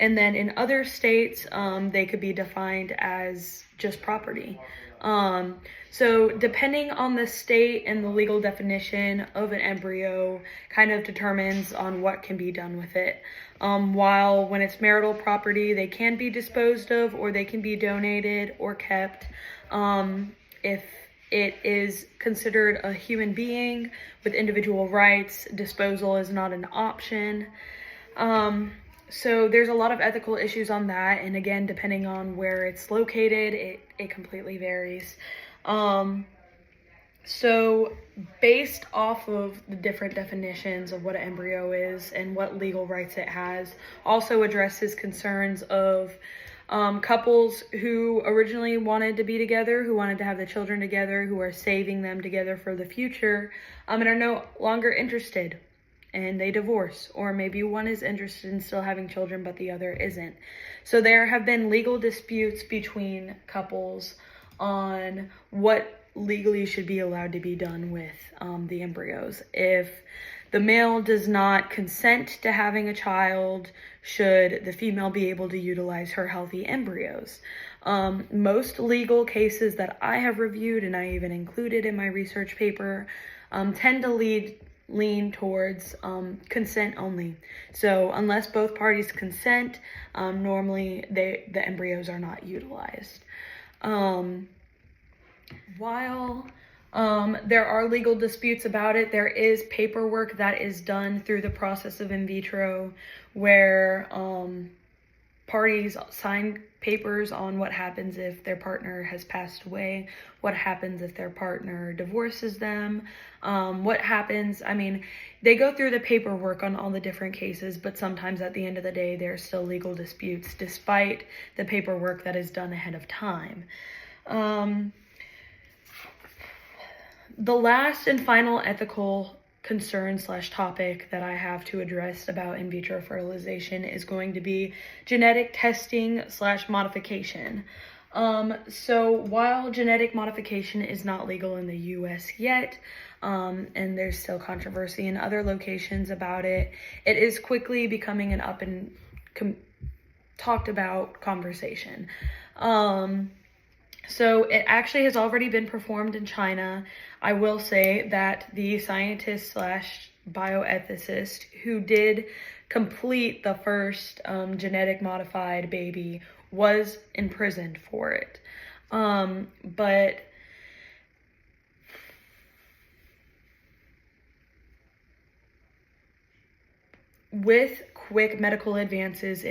And then in other states, they could be defined as just property. So depending on the state and the legal definition of an embryo kind of determines on what can be done with it. While when it's marital property, they can be disposed of, or they can be donated or kept. If it is considered a human being with individual rights, disposal is not an option. So there's a lot of ethical issues on that, and again, depending on where it's located, it completely varies. So based off of the different definitions of what an embryo is and what legal rights it has, also addresses concerns of couples who originally wanted to be together, who wanted to have the children together, who are saving them together for the future, and are no longer interested, and they divorce, or maybe one is interested in still having children but the other isn't. So there have been legal disputes between couples on what legally should be allowed to be done with the embryos. If the male does not consent to having a child, should the female be able to utilize her healthy embryos? Most legal cases that I have reviewed, and I even included in my research paper, tend to lean towards consent only. So unless both parties consent, normally the embryos are not utilized. While there are legal disputes about it, there is paperwork that is done through the process of in vitro where parties sign papers on what happens if their partner has passed away, what happens if their partner divorces them, what happens. I mean, they go through the paperwork on all the different cases, but sometimes at the end of the day, there are still legal disputes despite the paperwork that is done ahead of time. The last and final ethical concern / topic that I have to address about in vitro fertilization is going to be genetic testing / modification. So while genetic modification is not legal in the US yet, and there's still controversy in other locations about it, it is quickly becoming an up and talked about conversation. So it actually has already been performed in China. I will say that the scientist / bioethicist who did complete the first genetic modified baby was imprisoned for it. But with quick medical advances, it